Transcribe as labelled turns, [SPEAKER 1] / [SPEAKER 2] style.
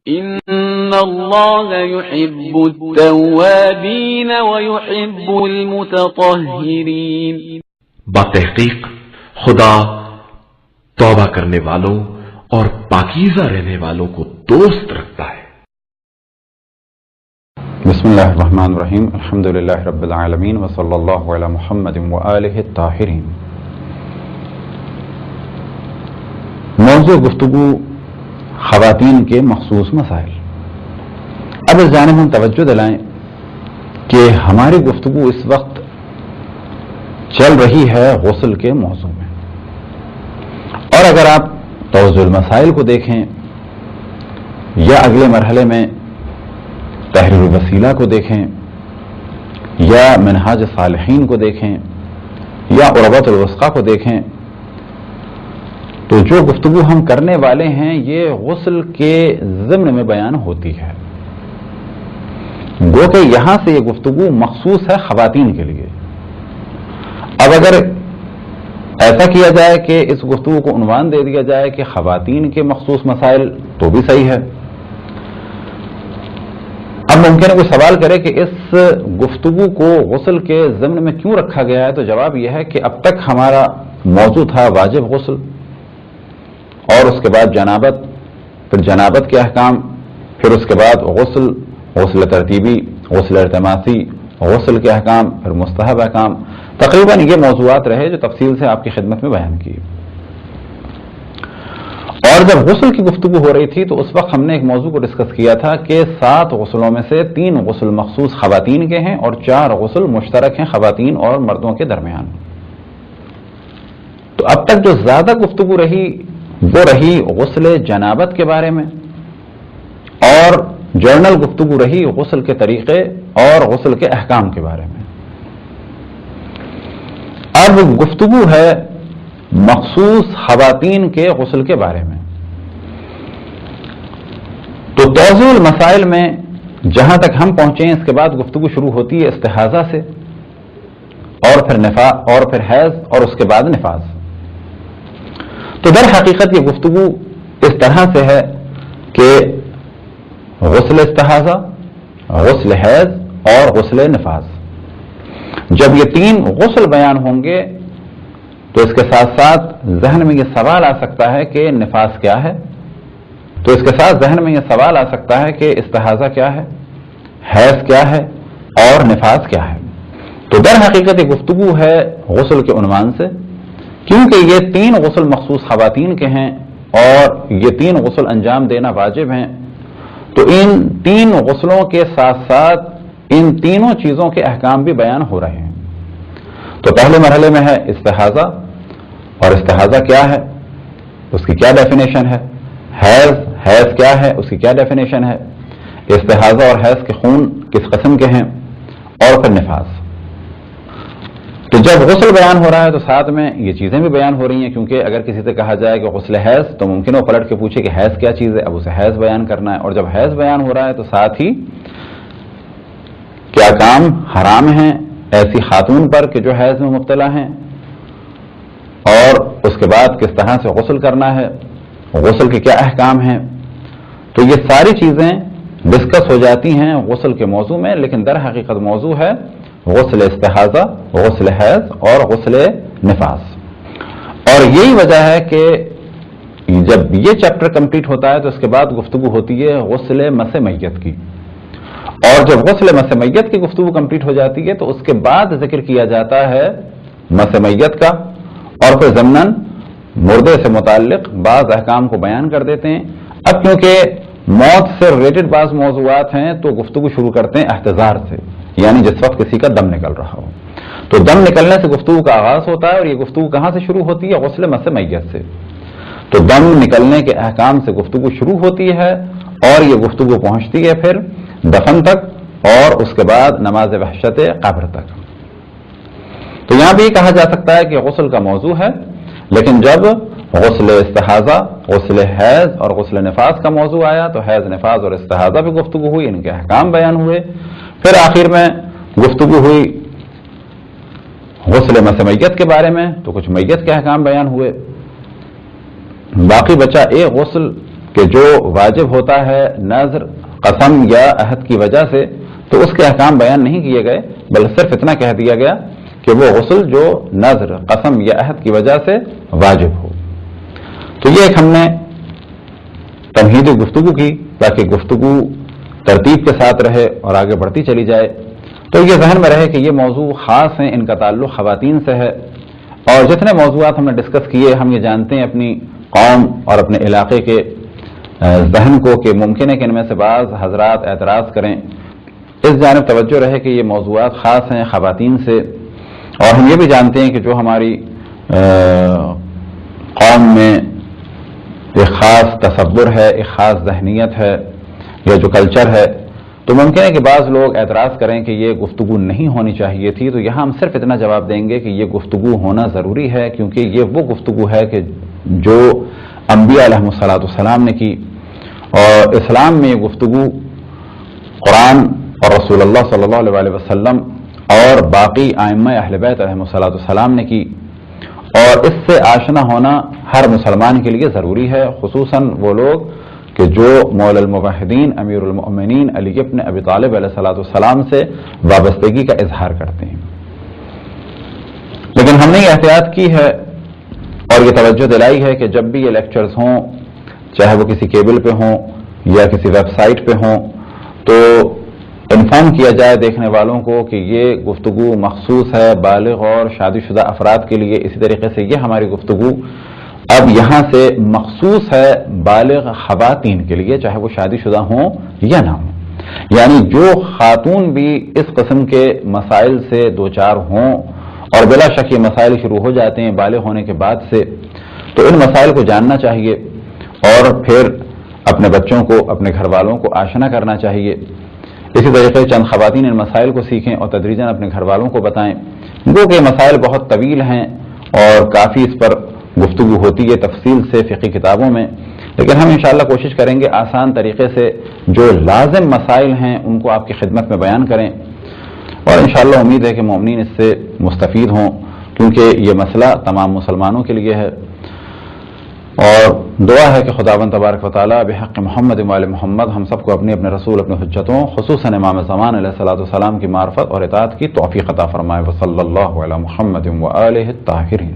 [SPEAKER 1] ان اللہ یحب التوابین ویحب المتطہرین،
[SPEAKER 2] بتحقیق خدا توبہ کرنے والوں اور پاکیزہ رہنے والوں کو دوست رکھتا ہے۔
[SPEAKER 3] بسم اللہ الرحمن الرحیم، الحمدللہ رب العالمین، وصلی اللہ علی محمد وآلہ الطاہرین۔ موضوع گفتگو خواتین کے مخصوص مسائل۔ اب اس جانب ہم توجہ دلائیں کہ ہماری گفتگو اس وقت چل رہی ہے غسل کے موضوع میں، اور اگر آپ توضیح المسائل کو دیکھیں یا اگلے مرحلے میں تحریر الوسیلہ کو دیکھیں یا منہاج صالحین کو دیکھیں یا عروۃ الوثقی کو دیکھیں، تو جو گفتگو ہم کرنے والے ہیں یہ غسل کے ضمن میں بیان ہوتی ہے، گو کہ یہاں سے یہ گفتگو مخصوص ہے خواتین کے لیے۔ اب اگر ایسا کیا جائے کہ اس گفتگو کو عنوان دے دیا جائے کہ خواتین کے مخصوص مسائل، تو بھی صحیح ہے۔ اب ممکن ہے کوئی سوال کرے کہ اس گفتگو کو غسل کے ضمن میں کیوں رکھا گیا ہے، تو جواب یہ ہے کہ اب تک ہمارا موضوع تھا واجب غسل، اور اس کے بعد جنابت، پھر جنابت کے احکام، پھر اس کے بعد غسل، غسل ترتیبی، غسل التماسی، غسل کے احکام، پھر مستحب احکام۔ تقریباً یہ موضوعات رہے جو تفصیل سے آپ کی خدمت میں بیان کی۔ اور جب غسل کی گفتگو ہو رہی تھی تو اس وقت ہم نے ایک موضوع کو ڈسکس کیا تھا کہ 7 غسلوں میں سے 3 غسل مخصوص خواتین کے ہیں اور 4 غسل مشترک ہیں خواتین اور مردوں کے درمیان۔ تو اب تک جو زیادہ گفتگو رہی وہ رہی غسل جنابت کے بارے میں، اور جرنل گفتگو رہی غسل کے طریقے اور غسل کے احکام کے بارے میں۔ اب گفتگو ہے مخصوص خواتین کے غسل کے بارے میں۔ تو توضیح المسائل میں جہاں تک ہم پہنچے اس کے بعد گفتگو شروع ہوتی ہے استحاضہ سے، اور پھر حیض، اور اس کے بعد نفاس۔ تو در حقیقت یہ گفتگو اس طرح سے ہے کہ غسل استحاضہ، غسل حیض اور غسل نفاس، جب یہ 3 غسل بیان ہوں گے تو اس کے ساتھ ساتھ ذہن میں یہ سوال آ سکتا ہے کہ نفاس کیا ہے، تو اس کے ساتھ ذہن میں یہ سوال آ سکتا ہے کہ استحاضہ کیا ہے، حیض کیا ہے اور نفاس کیا ہے۔ تو در حقیقت یہ گفتگو ہے غسل کے عنوان سے، کیونکہ یہ 3 غسل مخصوص خواتین کے ہیں اور یہ 3 غسل انجام دینا واجب ہیں، تو ان 3 غسلوں کے ساتھ ساتھ ان تینوں چیزوں کے احکام بھی بیان ہو رہے ہیں۔ تو پہلے مرحلے میں ہے استحاضہ، اور استحاضہ کیا ہے، اس کی کیا ڈیفینیشن ہے، حیض کیا ہے، اس کی کیا ڈیفینیشن ہے، استحاضہ اور حیض کے خون کس قسم کے ہیں، اور پھر نفاس۔ تو جب غسل بیان ہو رہا ہے تو ساتھ میں یہ چیزیں بھی بیان ہو رہی ہیں، کیونکہ اگر کسی سے کہا جائے کہ غسل حیض تو ممکن ہے وہ پلٹ کے پوچھے کہ حیض کیا چیز ہے، اب اسے حیض بیان کرنا ہے، اور جب حیض بیان ہو رہا ہے تو ساتھ ہی کیا کام حرام ہیں ایسی خاتون پر کہ جو حیض میں مبتلا ہیں، اور اس کے بعد کس طرح سے غسل کرنا ہے، غسل کے کیا احکام ہیں۔ تو یہ ساری چیزیں ڈسکس ہو جاتی ہیں غسل کے موضوع میں، لیکن در حقیقت موضوع ہے غسل استحاضہ، غسل حیض اور غسل نفاس۔ اور یہی وجہ ہے کہ جب یہ چیپٹر کمپلیٹ ہوتا ہے تو اس کے بعد گفتگو ہوتی ہے غسل مس میت کی، اور جب غسل مس میت کی گفتگو کمپلیٹ ہو جاتی ہے تو اس کے بعد ذکر کیا جاتا ہے مس میت کا، اور پھر ضمناً مردے سے متعلق بعض احکام کو بیان کر دیتے ہیں۔ اب کیونکہ موت سے ریلیٹڈ بعض موضوعات ہیں تو گفتگو شروع کرتے ہیں احتضار سے، یعنی جس وقت کسی کا دم نکل رہا ہو، تو دم نکلنے سے گفتگو کا آغاز ہوتا ہے، اور یہ گفتگو کہاں سے شروع ہوتی ہے، غسل مس میت سے۔ تو دم نکلنے کے احکام سے گفتگو شروع ہوتی ہے، اور یہ گفتگو پہنچتی ہے پھر دفن تک، اور اس کے بعد نماز وحشت قبر تک۔ تو یہاں بھی کہا جا سکتا ہے کہ غسل کا موضوع ہے، لیکن جب غسل استحاضہ، غسل حیض اور غسل نفاس کا موضوع آیا تو حیض، نفاس اور استحاضہ پہ گفتگو ہوئی، ان کے احکام بیان ہوئے، پھر آخر میں گفتگو ہوئی غسل مس میت کے بارے میں، تو کچھ میت کے احکام بیان ہوئے، باقی بچا ایک غسل کہ جو واجب ہوتا ہے نذر، قسم یا عہد کی وجہ سے، تو اس کے احکام بیان نہیں کیے گئے، بلکہ صرف اتنا کہہ دیا گیا کہ وہ غسل جو نذر، قسم یا عہد کی وجہ سے واجب ہو۔ تو یہ ایک ہم نے تمہیدی گفتگو کی تاکہ گفتگو ترتیب کے ساتھ رہے اور آگے بڑھتی چلی جائے، تو یہ ذہن میں رہے کہ یہ موضوع خاص ہیں، ان کا تعلق خواتین سے ہے، اور جتنے موضوعات ہم نے ڈسکس کیے ہم یہ جانتے ہیں اپنی قوم اور اپنے علاقے کے ذہن کو کہ ممکن ہے کہ ان میں سے بعض حضرات اعتراض کریں، اس جانب توجہ رہے کہ یہ موضوعات خاص ہیں خواتین سے، اور ہم یہ بھی جانتے ہیں کہ جو ہماری قوم میں ایک خاص تصور ہے، ایک خاص ذہنیت ہے یا جو کلچر ہے، تو ممکن ہے کہ بعض لوگ اعتراض کریں کہ یہ گفتگو نہیں ہونی چاہیے تھی، تو یہاں ہم صرف اتنا جواب دیں گے کہ یہ گفتگو ہونا ضروری ہے، کیونکہ یہ وہ گفتگو ہے کہ جو انبیاء علیہم السلام نے کی، اور اسلام میں یہ گفتگو قرآن اور رسول اللہ صلی اللہ علیہ وسلم اور باقی ائمہ اہل بیت علیہم السلام نے کی، اور اس سے آشنا ہونا ہر مسلمان کے لیے ضروری ہے، خصوصاً وہ لوگ کہ جو مولا الموحدین امیر المؤمنین علی ابن ابی طالب علیہ السلام سے وابستگی کا اظہار کرتے ہیں۔ لیکن ہم نے یہ احتیاط کی ہے اور یہ توجہ دلائی ہے کہ جب بھی یہ لیکچرز ہوں، چاہے وہ کسی کیبل پہ ہوں یا کسی ویب سائٹ پہ ہوں، تو انفارم کیا جائے دیکھنے والوں کو کہ یہ گفتگو مخصوص ہے بالغ اور شادی شدہ افراد کے لیے، اسی طریقے سے یہ ہماری گفتگو اب یہاں سے مخصوص ہے بالغ خواتین کے لیے، چاہے وہ شادی شدہ ہوں یا نہ ہوں، یعنی جو خاتون بھی اس قسم کے مسائل سے دوچار ہوں، اور بلا شک یہ مسائل شروع ہو جاتے ہیں بالغ ہونے کے بعد سے، تو ان مسائل کو جاننا چاہیے اور پھر اپنے بچوں کو، اپنے گھر والوں کو آشنا کرنا چاہیے۔ اسی طریقے چند خواتین ان مسائل کو سیکھیں اور تدریجاً اپنے گھر والوں کو بتائیں، وہ کہ مسائل بہت طویل ہیں اور کافی اس پر گفتگو ہوتی ہے تفصیل سے فقہی کتابوں میں، لیکن ہم انشاءاللہ کوشش کریں گے آسان طریقے سے جو لازم مسائل ہیں ان کو آپ کی خدمت میں بیان کریں، اور انشاءاللہ امید ہے کہ مومنین اس سے مستفید ہوں، کیونکہ یہ مسئلہ تمام مسلمانوں کے لیے ہے، اور دعا ہے کہ خداوند تبارک و تعالیٰ بحق محمد و آل محمد ہم سب کو اپنے رسول، اپنے حجتوں، خصوصاً امام زمان علیہ السلام کی معرفت اور اطاعت کی توفیق عطا فرمائے۔ وصلی اللہ علی محمد و آلہ الطاہرین۔